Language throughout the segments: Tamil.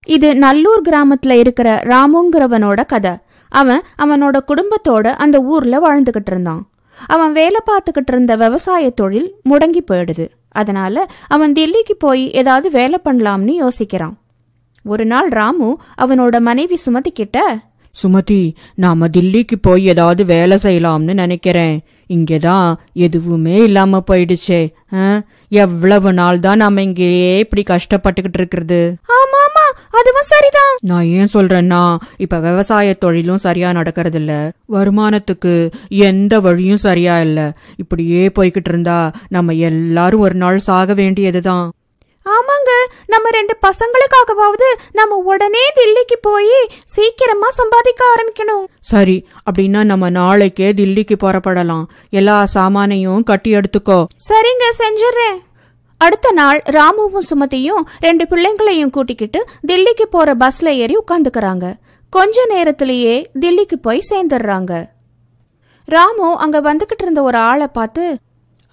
இது நல்லூர் கிராமத்துல இருக்கிற ராமுங்கிறவனோட கதை. அவன் அவனோட குடும்பத்தோட அந்த ஊர்ல வாழ்ந்துகிட்டு இருந்தான். அவன் வேலை பார்த்துக்கிட்டு இருந்த விவசாய தொழில் முடங்கி போயிடுது. அதனால அவன் தில்லிக்கு போய் ஏதாவது வேலை பண்ணலாம்னு யோசிக்கிறான். ஒரு நாள் ராமு அவனோட மனைவி சுமதி கிட்ட, சுமதி, நாம தில்லிக்கு போய் ஏதாவது வேலை செய்யலாம்னு நினைக்கிறேன். இங்கதான் எதுவுமே இல்லாம போயிடுச்சே. எவ்வளவு நாள் தான் நாம இங்கேயே இப்படி கஷ்டப்பட்டுக்கிட்டு இருக்கிறது? ஆமாமா, அதுவும் சரிதான். நான் ஏன் சொல்றேன்னா, இப்ப விவசாய தொழிலும் சரியா நடக்கிறது இல்ல, வருமானத்துக்கு எந்த வழியும் சரியா இல்ல. இப்படியே போய்கிட்டு இருந்தா நம்ம எல்லாரும் ஒரு நாள் சாக வேண்டியதுதான். ஆமாங்க, நம்ம 2 பசங்களுக்காகவாவது நம்ம உடனே தில்லிக்கு போய் சீக்கிரமா சம்பாதிக்க ஆரம்பிக்கணும். சரி, அப்படின்னா நம்ம நாளைக்கே தில்லிக்கு புறப்படலாம். எல்லா சாமானையும் கட்டி எடுத்துக்கோ. சரிங்க, செஞ்சிடறேன். அடுத்த நாள் ராமுவும் சுமதியும் 2 பிள்ளைங்களையும் கூட்டிக்கிட்டு தில்லிக்கு போற பஸ்ல ஏறி உட்காந்துக்கிறாங்க. கொஞ்ச நேரத்திலேயே தில்லிக்கு போய் சேர்ந்துடுறாங்க. ராமு அங்க வந்துகிட்டு இருந்த ஒரு ஆளை பார்த்து,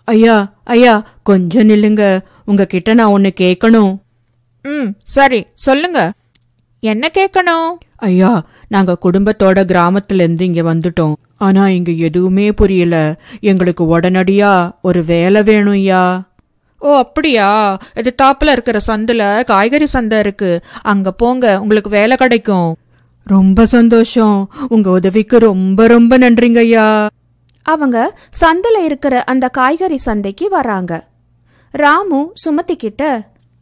ஐயா ஐயா, கொஞ்சம் நில்லுங்க, உங்ககிட்ட நான் ஒன்னு கேட்கணும். சரி, சொல்லுங்க, என்ன கேட்கணும்? ஐயா, நாங்க குடும்பத்தோட கிராமத்துல இருந்து இங்க வந்துட்டோம். ஆனா இங்க எதுவுமே புரியல. எங்களுக்கு உடனடியா ஒரு வேலை வேணும் ஐயா. ஓ அப்படியா? இது தாப்புல இருக்கிற சந்துல காய்கறி சந்தை இருக்கு, அங்க போங்க, உங்களுக்கு வேலை கிடைக்கும். ரொம்ப சந்தோஷம், உங்க உதவிக்கு ரொம்ப ரொம்ப நன்றிங்க ஐயா. அவங்க சந்தையில இருக்கிற அந்த காய்கறி சந்தைக்கு வராங்க. ராமு சுமதி கிட்ட,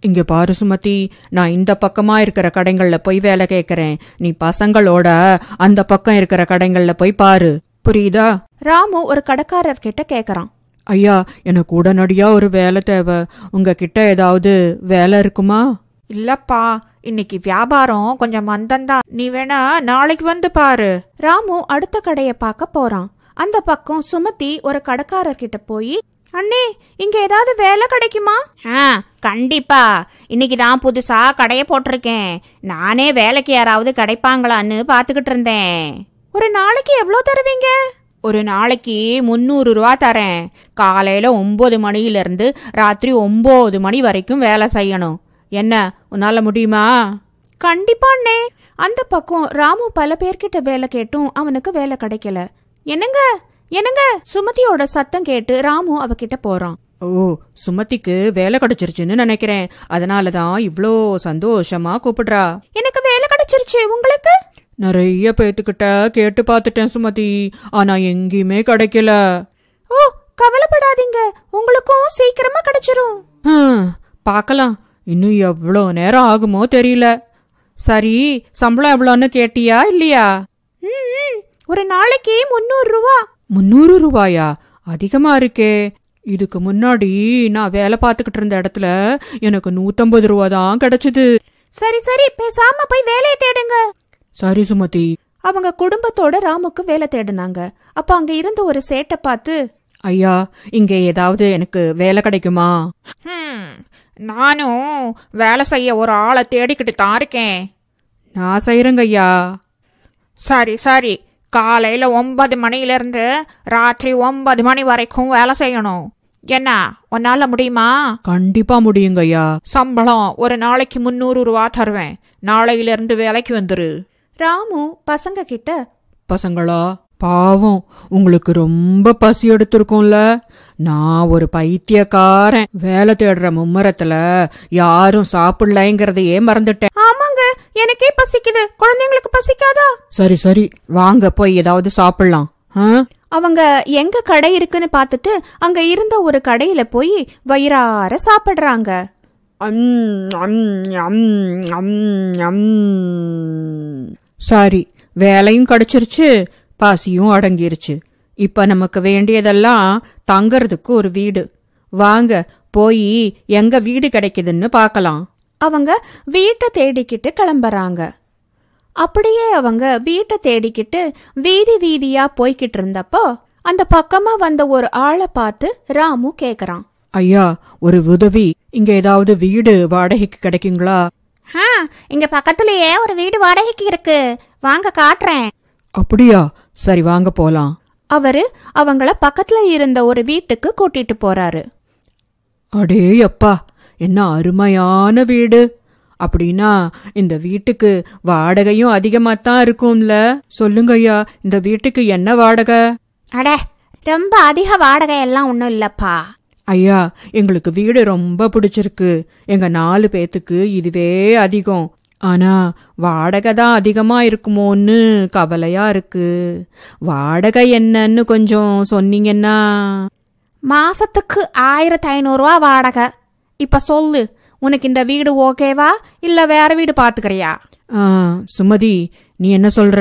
இங்க பாரு சுமதி, நான் இந்த பக்கமா இருக்கிற கடைகள்ல போய் வேலை கேட்கறேன். நீ பசங்களோட அந்த பக்கம் இருக்கிற கடைகள்ல போய் பாரு, புரியுதா? ராமு ஒரு கடைக்காரர் கிட்ட கேக்குறான். ஐயா, எனக்கு உடனடியா ஒரு வேலை தேவை. உங்ககிட்ட ஏதாவது வேலை இருக்குமா? இல்லப்பா, இன்னைக்கு வியாபாரம் கொஞ்சம் மந்தம்தான், நீ வேணா நாளைக்கு வந்து பாரு. ராமு அடுத்த கடைய பார்க்க போறான். அந்த பக்கம் சுமதி ஒரு கடைக்காரர்கிட்ட போய், அண்ணே, இங்க ஏதாவது வேலை கிடைக்குமா? கண்டிப்பா, இன்னைக்கு தான் புதுசா கடைய போட்டிருக்கேன். நானே வேலைக்கு யாராவது கிடைப்பாங்களான்னு பாத்துக்கிட்டு இருந்தேன். ஒரு நாளைக்கு எவ்வளவு தருவீங்க? ஒரு நாளைக்கு 300 ரூபா தரேன். காலையில 9 மணியிலிருந்து ராத்திரி 9 மணி வரைக்கும் வேலை செய்யணும். என்ன, உன்னால முடியுமா? கண்டிப்பா அண்ணே. அந்த பக்கம் ராமு பல பேர்கிட்ட வேலை கேட்டும் அவனுக்கு வேலை கிடைக்கல. என்னங்க என்னங்க, சுமதியோட சத்தம் கேட்டு ராமு அவகிட்ட போறான். ஓ, சுமதிக்கு வேலை கிடைச்சிருச்சுன்னு நினைக்கிறேன், அதனாலதான் இவ்ளோ சந்தோஷமா கூப்பிடுறா. எனக்கு வேலை கிடைச்சிருச்சு, உங்களுக்கு? நிறைய பேத்துக்கிட்ட கேட்டு பாத்துட்டேன் சுமதி, ஆனா எங்கேயுமே கிடைக்கல. ஓ, கவலைப்படாதீங்க, உங்களுக்கும் சீக்கிரமா கிடைச்சிரும். பாக்கலாம், இன்னும் எவ்வளோ நேரம் ஆகுமோ தெரியல. சரி, சம்பளம் எவ்வளோன்னு கேட்டியா இல்லையா? ஒரு நாளைக்கு 300 ரூபா. 300 ரூபாயா? அதிகமா இருக்கே. இதுக்கு முன்னாடி நான் வேலை பார்த்துக்கிட்டு இருந்த இடத்துல எனக்கு 150 ரூபா தான் கிடைச்சது. சரி சரி, பேசாம போய் வேலையை தேடுங்க. சரி சுமதி. அவங்க குடும்பத்தோட ராமுக்கு வேலை தேடினாங்க. அப்ப அங்க இருந்த ஒரு சேட்டை பார்த்து, ஐயா, இங்க ஏதாவது எனக்கு வேலை கிடைக்குமா? நானும் வேலை செய்ய ஒரு ஆளை தேடிக்கிட்டு தான் இருக்கேன். நான் செய்யறேங்க ஐயா. சரி சரி, காலையில 9 மணியிலிருந்து ராத்திரி 9 மணி வரைக்கும் வேலை செய்யணும். என்ன, உன்னால முடியுமா? கண்டிப்பா முடியுங்க ஐயா. சம்பளம் ஒரு நாளைக்கு 300 ரூபா தருவேன். நாளையிலிருந்து வேலைக்கு வந்துரு. ராமு பசங்க கிட்ட, பசங்களா, பாவம், உங்களுக்கு ரொம்ப பசி எடுத்திருக்கும்ல. நான் ஒரு பைத்தியக்காரன், வேலை தேடுற மும்மரத்துல யாரும் சாப்பிடலைங்கிறதையே மறந்துட்டேன். ஆமாங்க, எனக்கே பசிக்குது, குழந்தைங்களுக்கு பசிக்காதா? சரி சரி, வாங்க போய் ஏதாவது சாப்பிடலாம். அவங்க எங்க கடை இருக்குன்னு பார்த்துட்டு அங்க இருந்த ஒரு கடையில போய் வயிறார சாப்பிடுறாங்க. சரி, வேலையும் கிடைச்சிருச்சு, பசியும் அடங்கிருச்சு. இப்ப நமக்கு வேண்டியதெல்லாம் தங்கறதுக்கு ஒரு வீடு. வாங்க போய் எங்க வீடு கிடைக்குதுன்னு பார்க்கலாம். அவங்க வீட்டை தேடிக்கிட்டு கிளம்புறாங்க. அப்படியே அவங்க வீட்டை தேடிக்கிட்டு வீதி வீதியா போய்கிட்டு இருந்தப்போ அந்த பக்கமா வந்த ஒரு ஆளை பார்த்து ராமு கேக்குறான். ஐயா, ஒரு உதவி, இங்க ஏதாவது வீடு வாடகைக்கு கிடைக்குங்களா? இங்க பக்கத்துலயே ஒரு வீடு வாடகைக்கு இருக்கு, வாங்க காட்டுறேன். அப்படியா? சரி, வாங்க போலாம். அவரு அவங்கள பக்கத்துல இருந்த ஒரு வீட்டுக்கு கூட்டிட்டு போறாரு. அடே அப்பா, என்ன அருமையான வீடு. அப்படின்னா இந்த வீட்டுக்கு வாடகையும் அதிகமாத்தான் இருக்கும்ல. சொல்லுங்க ஐயா, இந்த வீட்டுக்கு என்ன வாடகை? அட, ரொம்ப அதிக வாடகை எல்லாம் ஒன்றும் இல்லப்பா. ஐயா, எங்களுக்கு வீடு ரொம்ப பிடிச்சிருக்கு. எங்க 4 பேத்துக்கு இதுவே அதிகம். ஆனா வாடகை தான் அதிகமா இருக்குமோன்னு கவலையா இருக்கு. வாடகை என்னன்னு கொஞ்சம் சொன்னீங்கன்னா. மாசத்துக்கு 1500 ரூபா வாடகை. இப்ப சொல்லு, உனக்கு இந்த வீடு ஓகேவா இல்ல வேற வீடு பாத்துக்கிறியா? சுமதி, நீ என்ன சொல்ற?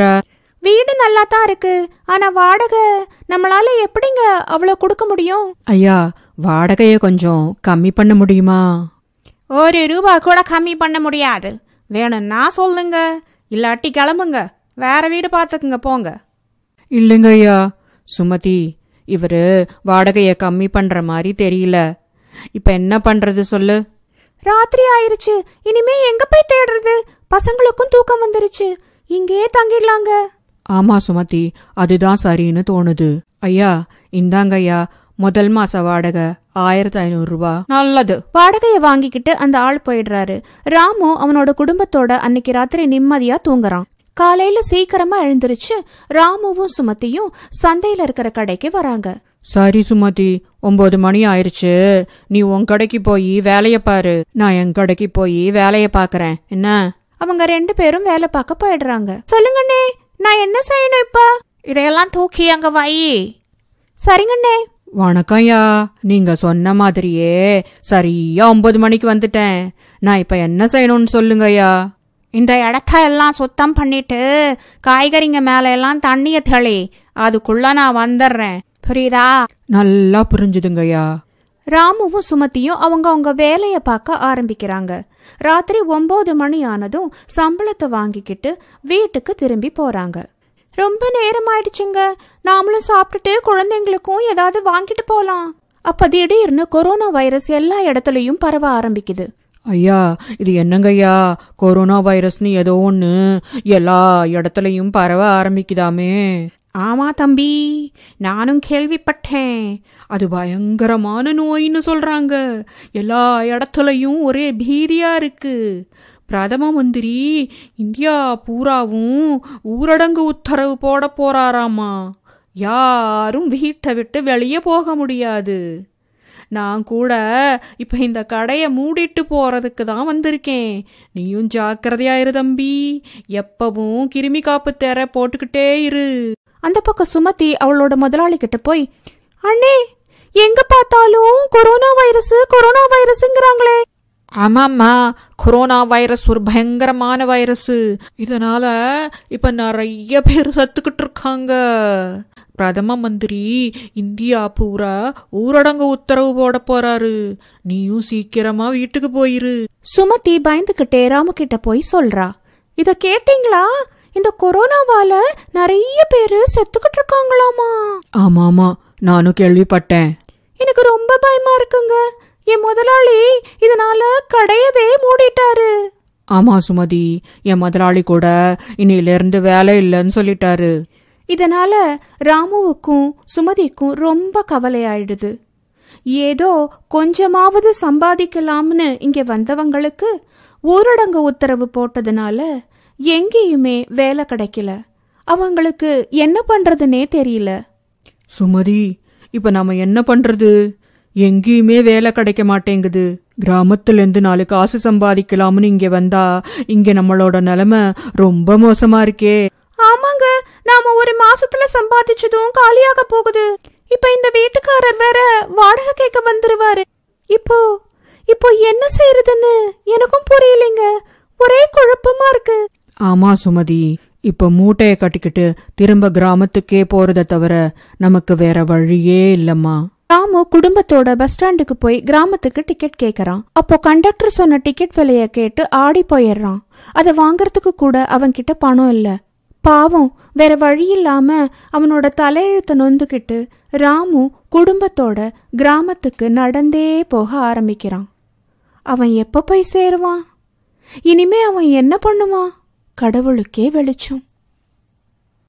வீடு நல்லா தான் இருக்கு, ஆனா வாடகை நம்மளால எப்படிங்க அவ்வளவு கொடுக்க முடியும்? ஐயா, வாடகைய கொஞ்சம் கம்மி பண்ண முடியுமா? 1 ரூபா கூட கம்மி பண்ண முடியாது. வேணும்னா சொல்லுங்க, இல்லாட்டி கிளம்புங்க, வேற வீடு பாத்துக்குங்க, போங்க. இல்லைங்க ஐயா, சுமதி, இவரு வாடகைய கம்மி பண்ற மாதிரி தெரியல. இப்ப என்ன பண்றது சொல்லு? ராத்திரி ஆயிருச்சு, இனிமே எங்க போய் தேடுறது? பசங்களுக்கும் தூக்கம் வந்துருச்சு, இங்கேயே தங்கிடலாங்க. ஆமா சுமதி, அதுதான் சரின்னு தோணுது. ஐயா, இந்தாங்க ஐயா, முதல் மாச வாடகை 1500 ரூபா. நல்லது. வாடகைய வாங்கிக்கிட்டு அந்த ஆள் போயிடுறாரு. ராமு அவனோட குடும்பத்தோட அன்னைக்கு ராத்திரி நிம்மதியா தூங்குறான். காலையில சீக்கிரமா எழுந்திருச்சு ராமுவும் சுமதியும் சந்தையில இருக்கிற கடைக்கு வராங்க. சரி சுமதி, 9 மணி ஆயிருச்சு. நீ உன் கடைக்கு போய் வேலைய பாரு, நான் என் கடைக்கு போய் வேலைய பாக்குறேன். என்ன? அவங்க 2 பேரும் வேலை பார்க்க போயிடுறாங்க. சொல்லுங்கண்ணே, நான் என்ன செய்யணும் இப்ப? இதையெல்லாம் தூக்கி அங்க வை. சரிங்கண்ணே. வணக்கம்யா, நீங்க சொன்ன மாதிரியே சரியா 9 மணிக்கு வந்துட்டேன். நான் இப்ப என்ன செய்யணும்னு சொல்லுங்கய்யா. இந்த இடத்த எல்லாம் சுத்தம் பண்ணிட்டு காய்கறிங்க மேல எல்லாம் தண்ணிய தெளி, அதுக்குள்ள நான் வந்துடுறேன், புரியுதா? நல்லா புரிஞ்சுதுங்கய்யா. ராமுவும் சுமதியும் அவங்க வேலைய பார்க்க ஆரம்பிக்கிறாங்க. ராத்திரி 9 மணி ஆனதும் சம்பளத்தை வாங்கிக்கிட்டு வீட்டுக்கு திரும்பி போறாங்க. ரொம்ப நேரம் ஆயிடுச்சுங்க, நாமளும் சாப்பிட்டுட்டு குழந்தைங்களுக்கும் ஏதாவது வாங்கிட்டு போலாம். அப்ப திடீர்னு கொரோனா வைரஸ் எல்லா இடத்துலயும் பரவ ஆரம்பிக்குது. ஐயா, இது என்னங்கய்யா, கொரோனா வைரஸ்னு ஏதோ ஒண்ணு எல்லா இடத்துலயும் பரவ ஆரம்பிக்குதாமே? ஆமா தம்பி, நானும் கேள்விப்பட்டேன். அது பயங்கரமான நோயின்னு சொல்றாங்க. எல்லா இடத்துலயும் ஒரே பீதியா இருக்கு. பிரதம மந்திரி இந்தியா பூராவும் ஊரடங்கு உத்தரவு போட போறாராமா. யாரும் வீட்டை விட்டு வெளியே போக முடியாது. நான் கூட இப்ப இந்த கடையை மூடிட்டு போறதுக்கு தான் வந்திருக்கேன். நீயும் ஜாக்கிரதையா இரு தம்பி, எப்பவும் கிருமி காப்பு தெர போட்டுக்கிட்டே இரு. அந்த பக்கம் சுமதி அவளோட முதலாளி கிட்ட போய், அண்ணே, எங்க பார்த்தாலும் கொரோனா வைரஸ்ங்கிறாங்களே. ஆமாம்மா, கொரோனா வைரஸ் ஒரு பயங்கரமான வைரஸ். இதனால இப்ப நிறைய பேர் சத்துக்கிட்டு இருக்காங்க. பிரதம மந்திரி இந்தியா பூரா ஊரடங்கு உத்தரவு போட போறாரு. நீயும் சீக்கிரமா வீட்டுக்கு போயிரு. சுமதி பயந்துகிட்டே ராமு கிட்ட போய் சொல்றா. இத கேட்டீங்களா? இந்த கொரோனாவால நிறைய பேரு செத்துக்கிட்டு இருக்காங்களாமா. ஆமாமா, நானும் கேள்விப்பட்டேன். எனக்கு ரொம்ப பயமா இருக்குங்க. என் முதலாளி இதனால கடையவே மூடிட்டாரு. ஆமா சுமதி, என் முதலாளி கூட இன்னையில இருந்து வேலை இல்லைன்னு சொல்லிட்டாரு. இதனால ராமுவுக்கும் சுமதிக்கும் ரொம்ப கவலையாயிடுது. ஏதோ கொஞ்சமாவது சம்பாதிக்கலாம்னு இங்க வந்தவங்களுக்கு ஊரடங்கு உத்தரவு போட்டதுனால எங்கேயுமே வேலை கிடைக்கல. அவங்களுக்கு என்ன பண்றதுன்னே தெரியல. சுமதி, இப்ப நாம என்ன பண்றது? எங்கேயுமே வேலை கிடைக்க மாட்டேங்குது. கிராமத்துல இருந்து 4 காசு சம்பாதிக்கலாம்னு இங்க வந்தா இங்க நம்மளோட நிலைமை ரொம்ப மோசமா இருக்கே. ஆமாங்க, நாம 1 மாசத்துல சம்பாதிச்சதும் காலியாக போகுது. இப்ப இந்த வீட்டுக்காரர் வேற வாடகை கேட்க வந்துருவாரு. இப்போ என்ன செய்யறதுன்னு எனக்கும் புரியலைங்க. ஒரே குழப்பமா இருக்கு. ஆமா சுமதி, இப்ப மூட்டைய கட்டிக்கிட்டு திரும்ப கிராமத்துக்கே போறத தவிர நமக்கு வேற வழியே இல்லம்மா. ராமு குடும்பத்தோட பஸ் ஸ்டாண்டுக்கு போய் கிராமத்துக்கு டிக்கெட் கேக்குறான். அப்போ கண்டக்டர் சொன்ன டிக்கெட் விலைய கேட்டு ஆடி போயிடுறான். அதை வாங்கறதுக்கு கூட அவன்கிட்ட பணம் இல்ல. பாவம், வேற வழி இல்லாம அவனோட தலையெழுத்த நொந்துக்கிட்டு ராமு குடும்பத்தோட கிராமத்துக்கு நடந்தே போக ஆரம்பிக்கிறான். அவன் எப்ப போய் சேருவான்? இனிமே அவன் என்ன பண்ணுவான்? கடவுளுக்கே வெளிச்சம்.